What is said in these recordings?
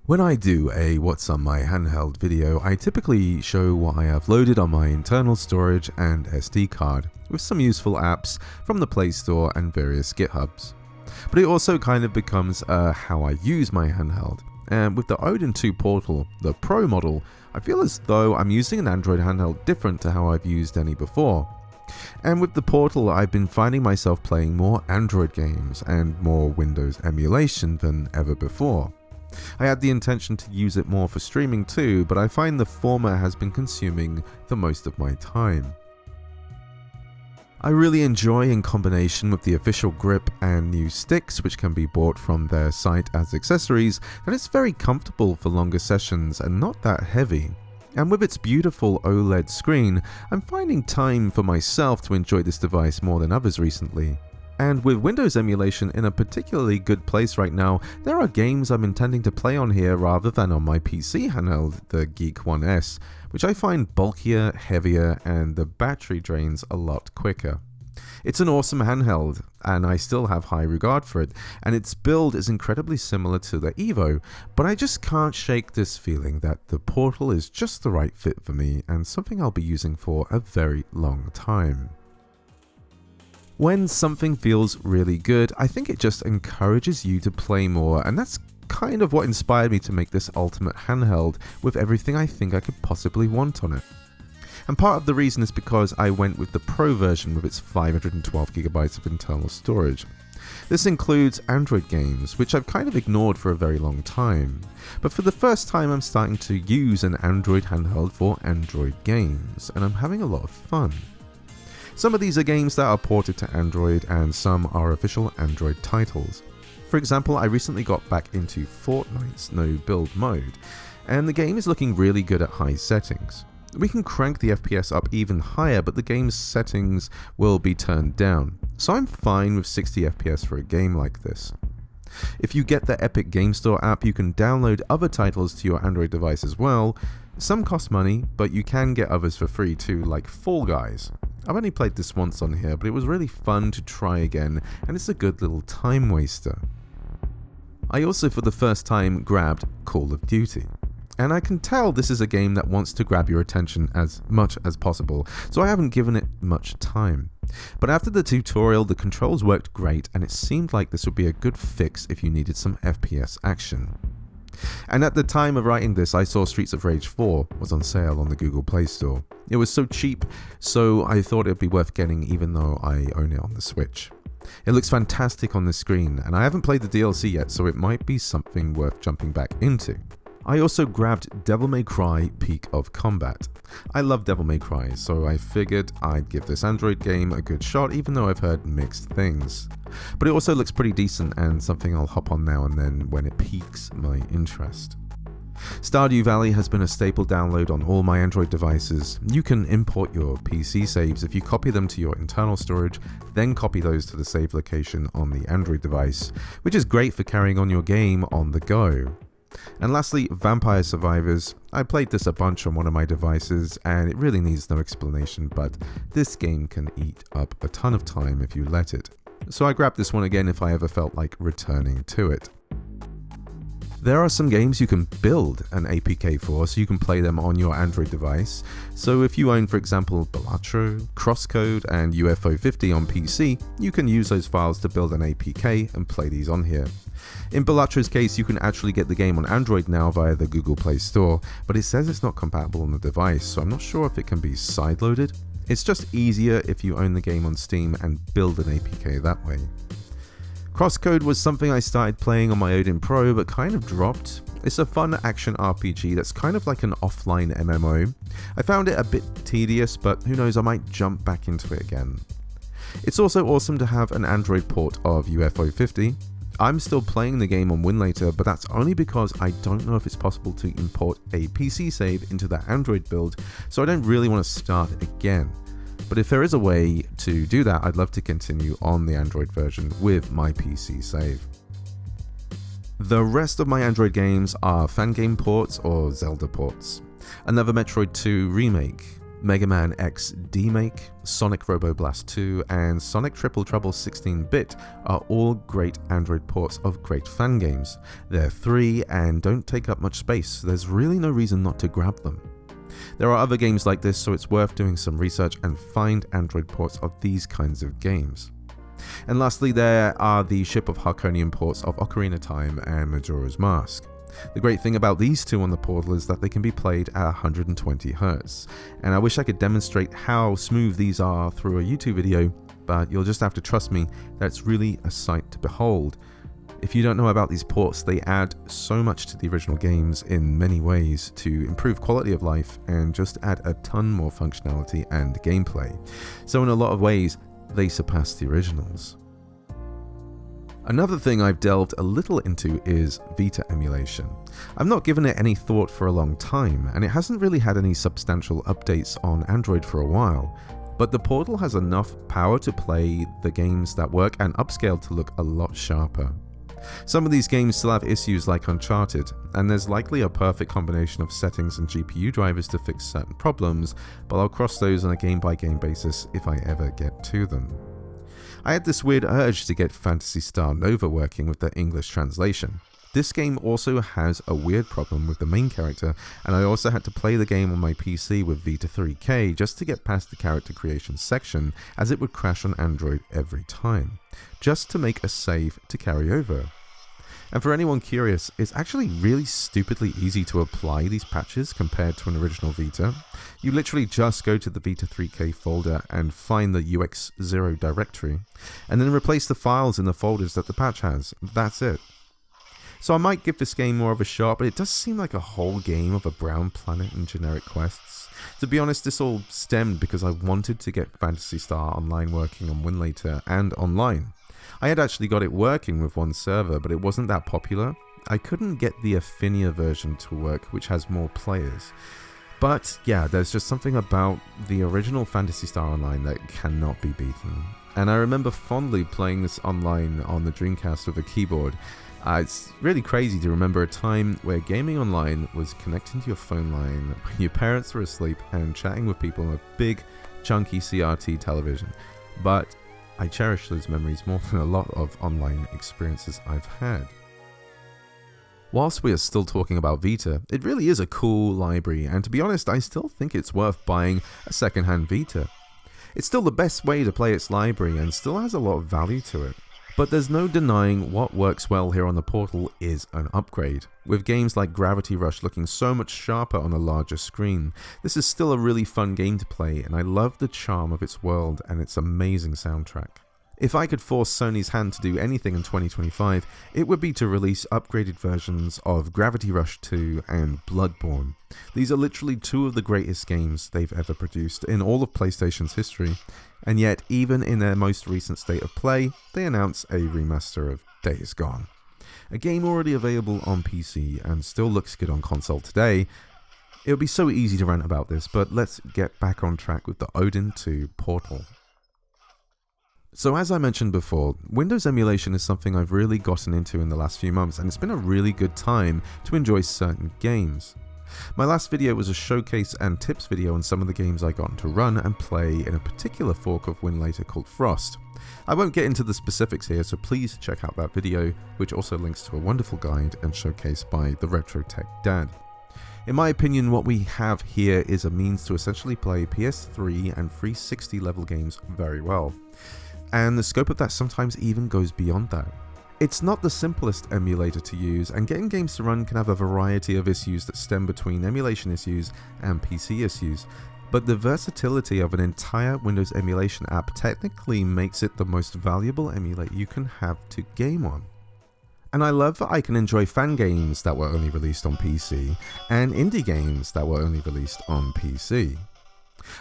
When I do a what's on my handheld video, I typically show what I have loaded on my internal storage and SD card, with some useful apps from the Play Store and various GitHubs. But it also kind of becomes how I use my handheld. And with the Odin 2 Portal, the Pro model, I feel as though I'm using an Android handheld different to how I've used any before. And with the Portal, I've been finding myself playing more Android games and more Windows emulation than ever before. I had the intention to use it more for streaming too, but I find the former has been consuming the most of my time. I really enjoy, in combination with the official grip and new sticks which can be bought from their site as accessories, that it's very comfortable for longer sessions and not that heavy. And with its beautiful OLED screen, I'm finding time for myself to enjoy this device more than others recently. And with Windows emulation in a particularly good place right now, there are games I'm intending to play on here rather than on my PC handheld, the Geek One S, which I find bulkier, heavier, and the battery drains a lot quicker. It's an awesome handheld, and I still have high regard for it, and its build is incredibly similar to the Evo, but I just can't shake this feeling that the Portal is just the right fit for me and something I'll be using for a very long time. When something feels really good, I think it just encourages you to play more, and that's kind of what inspired me to make this ultimate handheld with everything I think I could possibly want on it. And part of the reason is because I went with the Pro version with its 512GB of internal storage. This includes Android games, which I've kind of ignored for a very long time, but for the first time I'm starting to use an Android handheld for Android games, and I'm having a lot of fun. Some of these are games that are ported to Android, and some are official Android titles. For example, I recently got back into Fortnite's no build mode, and the game is looking really good at high settings. We can crank the FPS up even higher, but the game's settings will be turned down, so I'm fine with 60 FPS for a game like this. If you get the Epic Game Store app, you can download other titles to your Android device as well. Some cost money, but you can get others for free too, like Fall Guys. I've only played this once on here, but it was really fun to try again, and it's a good little time waster. I also for the first time grabbed Call of Duty. And I can tell this is a game that wants to grab your attention as much as possible, so I haven't given it much time. But after the tutorial, the controls worked great, and it seemed like this would be a good fix if you needed some FPS action. And at the time of writing this, I saw Streets of Rage 4 was on sale on the Google Play Store. It was so cheap, so I thought it would be worth getting even though I own it on the Switch. It looks fantastic on the screen, and I haven't played the DLC yet, so it might be something worth jumping back into. I also grabbed Devil May Cry Peak of Combat. I love Devil May Cry, so I figured I'd give this Android game a good shot, even though I've heard mixed things. But it also looks pretty decent, and something I'll hop on now and then when it piques my interest. Stardew Valley has been a staple download on all my Android devices. You can import your PC saves if you copy them to your internal storage, then copy those to the save location on the Android device, which is great for carrying on your game on the go. And lastly, Vampire Survivors. I played this a bunch on one of my devices, and it really needs no explanation, but this game can eat up a ton of time if you let it. So I grabbed this one again if I ever felt like returning to it. There are some games you can build an APK for, so you can play them on your Android device. So if you own, for example, Balatro, Crosscode, and UFO 50 on PC, you can use those files to build an APK and play these on here. In Balatro's case, you can actually get the game on Android now via the Google Play Store, but it says it's not compatible on the device, so I'm not sure if it can be sideloaded. It's just easier if you own the game on Steam and build an APK that way. Crosscode was something I started playing on my Odin Pro but kind of dropped. It's a fun action RPG that's kind of like an offline MMO. I found it a bit tedious, but who knows, I might jump back into it again. It's also awesome to have an Android port of UFO 50. I'm still playing the game on Winlater, but that's only because I don't know if it's possible to import a PC save into that Android build, so I don't really want to start again. But if there is a way to do that, I'd love to continue on the Android version with my PC save. The rest of my Android games are fangame ports or Zelda ports. Another Metroid 2 remake, Mega Man X D-Make, Sonic Robo Blast 2, and Sonic Triple Trouble 16-bit are all great Android ports of great fan games. They're free and don't take up much space, so there's really no reason not to grab them. There are other games like this, so it's worth doing some research and find Android ports of these kinds of games. And lastly, there are the Ship of Harkonian ports of Ocarina of Time and Majora's Mask. The great thing about these two on the Portal is that they can be played at 120Hz, and I wish I could demonstrate how smooth these are through a YouTube video, but you'll just have to trust me that it's really a sight to behold. If you don't know about these ports, they add so much to the original games in many ways to improve quality of life and just add a ton more functionality and gameplay. So in a lot of ways, they surpass the originals. Another thing I've delved a little into is Vita emulation. I've not given it any thought for a long time, and it hasn't really had any substantial updates on Android for a while, but the Portal has enough power to play the games that work and upscale to look a lot sharper. Some of these games still have issues like Uncharted, and there's likely a perfect combination of settings and GPU drivers to fix certain problems, but I'll cross those on a game-by-game basis if I ever get to them. I had this weird urge to get Phantasy Star Nova working with the English translation. This game also has a weird problem with the main character, and I also had to play the game on my PC with Vita 3K just to get past the character creation section, as it would crash on Android every time, just to make a save to carry over. And for anyone curious, it's actually really stupidly easy to apply these patches compared to an original Vita. You literally just go to the Vita 3K folder and find the UX0 directory, and then replace the files in the folders that the patch has. That's it. So I might give this game more of a shot, but it does seem like a whole game of a brown planet and generic quests. To be honest, this all stemmed because I wanted to get Phantasy Star Online working on Winlater and online. I had actually got it working with one server, but it wasn't that popular. I couldn't get the Affinia version to work, which has more players. But yeah, there's just something about the original Phantasy Star Online that cannot be beaten. And I remember fondly playing this online on the Dreamcast with a keyboard. It's really crazy to remember a time where gaming online was connecting to your phone line when your parents were asleep and chatting with people on a big, chunky CRT television. But I cherish those memories more than a lot of online experiences I've had. Whilst we are still talking about Vita, it really is a cool library, and to be honest, I still think it's worth buying a second-hand Vita. It's still the best way to play its library and still has a lot of value to it. But there's no denying what works well here on the Portal is an upgrade. With games like Gravity Rush looking so much sharper on a larger screen, this is still a really fun game to play, and I love the charm of its world and its amazing soundtrack. If I could force Sony's hand to do anything in 2025, it would be to release upgraded versions of Gravity Rush 2 and Bloodborne. These are literally two of the greatest games they've ever produced in all of PlayStation's history, and yet even in their most recent state of play, they announce a remaster of Days Gone. A game already available on PC and still looks good on console today. It would be so easy to rant about this, but let's get back on track with the Odin 2 Portal. So as I mentioned before, Windows emulation is something I've really gotten into in the last few months, and it's been a really good time to enjoy certain games. My last video was a showcase and tips video on some of the games I got to run and play in a particular fork of Winlater called Frost. I won't get into the specifics here, so please check out that video, which also links to a wonderful guide and showcase by the Retro Tech Dad. In my opinion, what we have here is a means to essentially play PS3 and 360 level games very well. And the scope of that sometimes even goes beyond that. It's not the simplest emulator to use, and getting games to run can have a variety of issues that stem between emulation issues and PC issues, but the versatility of an entire Windows emulation app technically makes it the most valuable emulator you can have to game on. And I love that I can enjoy fan games that were only released on PC, and indie games that were only released on PC.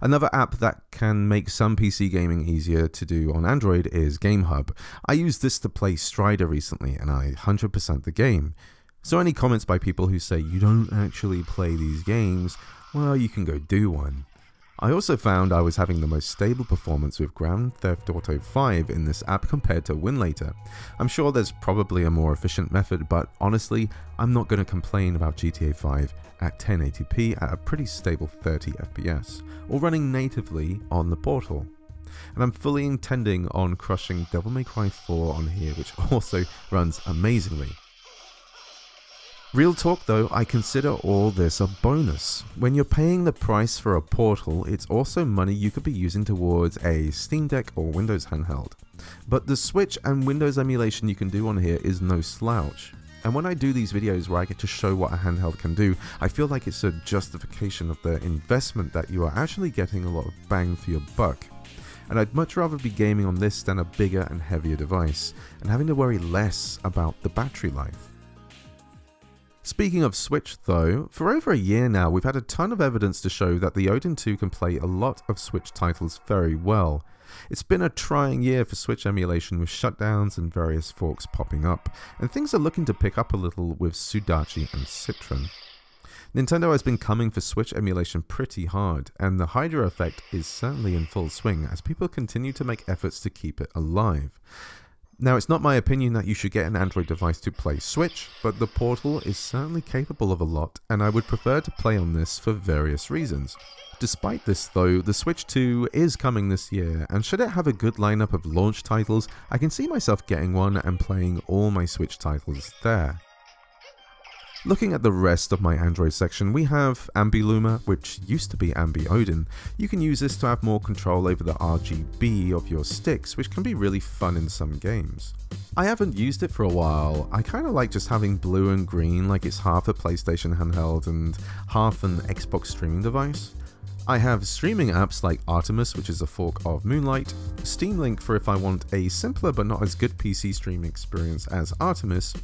Another app that can make some PC gaming easier to do on Android is GameHub. I used this to play Strider recently, and I 100% the game. So any comments by people who say you don't actually play these games, well, you can go do one. I also found I was having the most stable performance with Grand Theft Auto 5 in this app compared to Winlater. I'm sure there's probably a more efficient method, but honestly, I'm not going to complain about GTA 5 at 1080p at a pretty stable 30 FPS, or running natively on the Portal. And I'm fully intending on crushing Devil May Cry 4 on here, which also runs amazingly. Real talk though, I consider all this a bonus. When you're paying the price for a Portal, it's also money you could be using towards a Steam Deck or Windows handheld. But the Switch and Windows emulation you can do on here is no slouch. And when I do these videos where I get to show what a handheld can do, I feel like it's a justification of the investment that you are actually getting a lot of bang for your buck. And I'd much rather be gaming on this than a bigger and heavier device, and having to worry less about the battery life. Speaking of Switch though, for over a year now we've had a ton of evidence to show that the Odin 2 can play a lot of Switch titles very well. It's been a trying year for Switch emulation with shutdowns and various forks popping up, and things are looking to pick up a little with Sudachi and Citron. Nintendo has been coming for Switch emulation pretty hard, and the Hydra effect is certainly in full swing as people continue to make efforts to keep it alive. Now, it's not my opinion that you should get an Android device to play Switch, but the Portal is certainly capable of a lot, and I would prefer to play on this for various reasons. Despite this though, the Switch 2 is coming this year, and should it have a good lineup of launch titles, I can see myself getting one and playing all my Switch titles there. Looking at the rest of my Android section, we have Ambiluma, which used to be Ambi Odin. You can use this to have more control over the RGB of your sticks, which can be really fun in some games. I haven't used it for a while. I kind of like just having blue and green, like it's half a PlayStation handheld and half an Xbox streaming device. I have streaming apps like Artemis, which is a fork of Moonlight, Steam Link for if I want a simpler but not as good PC streaming experience as Artemis,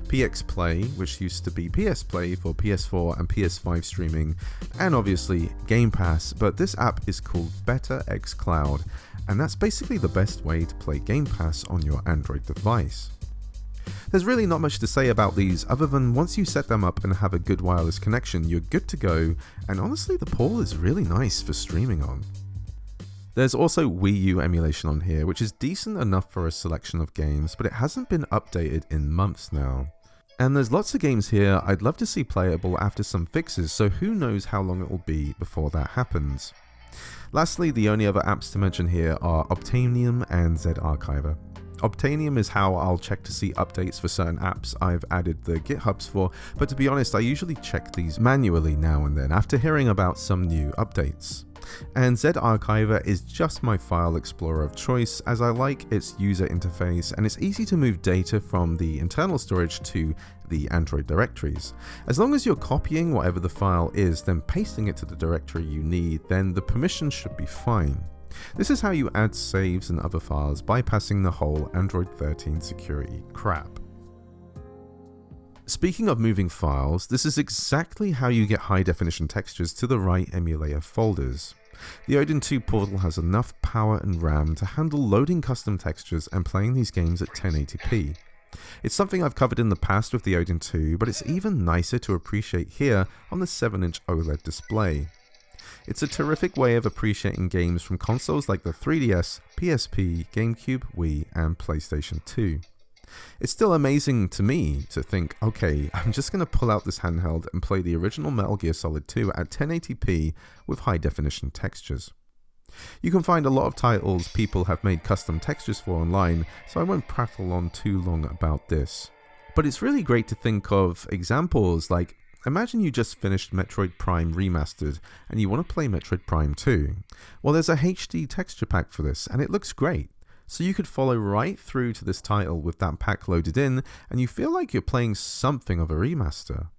PX Play, which used to be PS Play for PS4 and PS5 streaming, and obviously Game Pass, but this app is called Better X Cloud, and that's basically the best way to play Game Pass on your Android device. There's really not much to say about these other than once you set them up and have a good wireless connection, you're good to go, and honestly the Portal is really nice for streaming on. There's also Wii U emulation on here, which is decent enough for a selection of games, but it hasn't been updated in months now. And there's lots of games here I'd love to see playable after some fixes, so who knows how long it will be before that happens. Lastly, the only other apps to mention here are Obtainium and Z-Archiver. Obtainium is how I'll check to see updates for certain apps I've added the GitHubs for, but to be honest, I usually check these manually now and then after hearing about some new updates. And Z-Archiver is just my file explorer of choice, as I like its user interface and it's easy to move data from the internal storage to the Android directories. As long as you're copying whatever the file is, then pasting it to the directory you need, then the permissions should be fine. This is how you add saves and other files, bypassing the whole Android 13 security crap. Speaking of moving files, this is exactly how you get high definition textures to the right emulator folders. The Odin 2 Portal has enough power and RAM to handle loading custom textures and playing these games at 1080p. It's something I've covered in the past with the Odin 2, but it's even nicer to appreciate here on the 7-inch OLED display. It's a terrific way of appreciating games from consoles like the 3DS, PSP, GameCube, Wii, and PlayStation 2. It's still amazing to me to think, okay, I'm just going to pull out this handheld and play the original Metal Gear Solid 2 at 1080p with high definition textures. You can find a lot of titles people have made custom textures for online, so I won't prattle on too long about this. But it's really great to think of examples like, imagine you just finished Metroid Prime Remastered and you want to play Metroid Prime 2. Well, there's a HD texture pack for this and it looks great. So you could follow right through to this title with that pack loaded in and you feel like you're playing something of a remaster.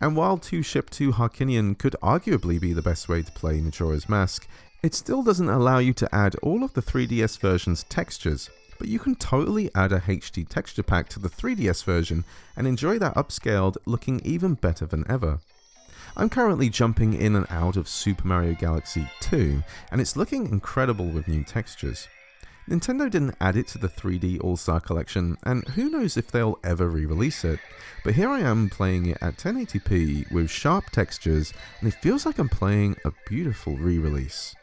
And while 2 Ship 2 Harkinian could arguably be the best way to play Majora's Mask, it still doesn't allow you to add all of the 3DS version's textures, but you can totally add a HD texture pack to the 3DS version and enjoy that upscaled looking even better than ever. I'm currently jumping in and out of Super Mario Galaxy 2 and it's looking incredible with new textures. Nintendo didn't add it to the 3D All-Star Collection, and who knows if they'll ever re-release it, but here I am playing it at 1080p with sharp textures, and it feels like I'm playing a beautiful re-release.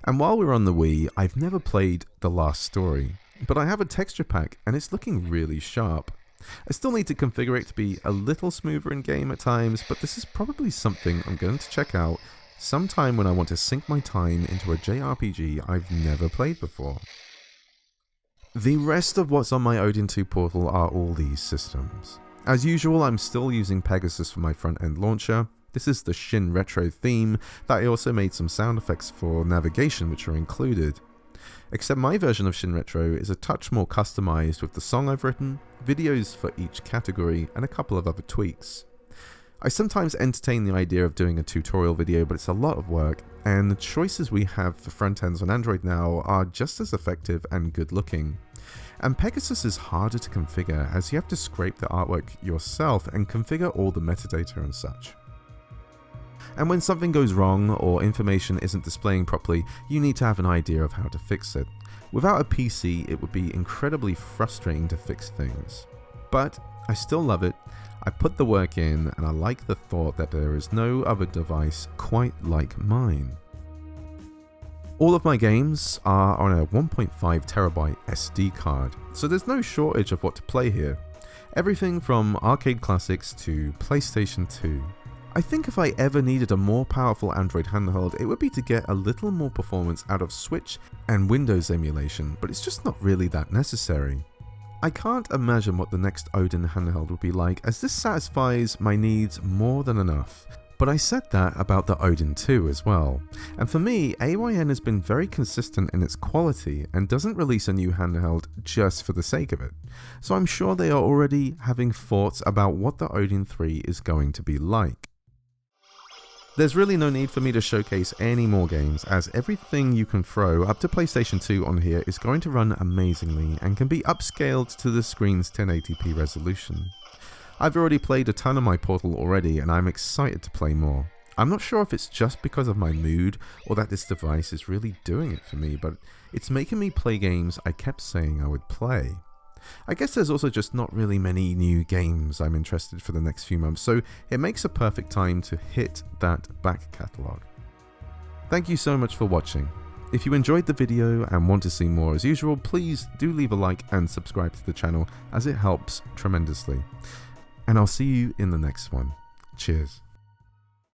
And while we're on the Wii, I've never played The Last Story, but I have a texture pack and it's looking really sharp. I still need to configure it to be a little smoother in game at times, but this is probably something I'm going to check out sometime when I want to sink my time into a JRPG I've never played before. The rest of what's on my Odin 2 portal are all these systems. As usual, I'm still using Pegasus for my front-end launcher. This is the Shin Retro theme that I also made some sound effects for navigation which are included. Except my version of Shin Retro is a touch more customized with the song I've written, videos for each category, and a couple of other tweaks. I sometimes entertain the idea of doing a tutorial video, but it's a lot of work, and the choices we have for front ends on Android now are just as effective and good looking. And Pegasus is harder to configure as you have to scrape the artwork yourself and configure all the metadata and such. And when something goes wrong or information isn't displaying properly, you need to have an idea of how to fix it. Without a PC, it would be incredibly frustrating to fix things. But I still love it, I put the work in, and I like the thought that there is no other device quite like mine. All of my games are on a 1.5 terabyte SD card, so there's no shortage of what to play here. Everything from arcade classics to PlayStation 2. I think if I ever needed a more powerful Android handheld, it would be to get a little more performance out of Switch and Windows emulation, but it's just not really that necessary. I can't imagine what the next Odin handheld would be like, as this satisfies my needs more than enough. But I said that about the Odin 2 as well. And for me, AYN has been very consistent in its quality and doesn't release a new handheld just for the sake of it. So I'm sure they are already having thoughts about what the Odin 3 is going to be like. There's really no need for me to showcase any more games, as everything you can throw up to PlayStation 2 on here is going to run amazingly and can be upscaled to the screen's 1080p resolution. I've already played a ton of my Portal already and I'm excited to play more. I'm not sure if it's just because of my mood or that this device is really doing it for me, but it's making me play games I kept saying I would play. I guess there's also just not really many new games I'm interested for the next few months, so it makes a perfect time to hit that back catalogue. Thank you so much for watching. If you enjoyed the video and want to see more as usual, please do leave a like and subscribe to the channel as it helps tremendously. And I'll see you in the next one. Cheers.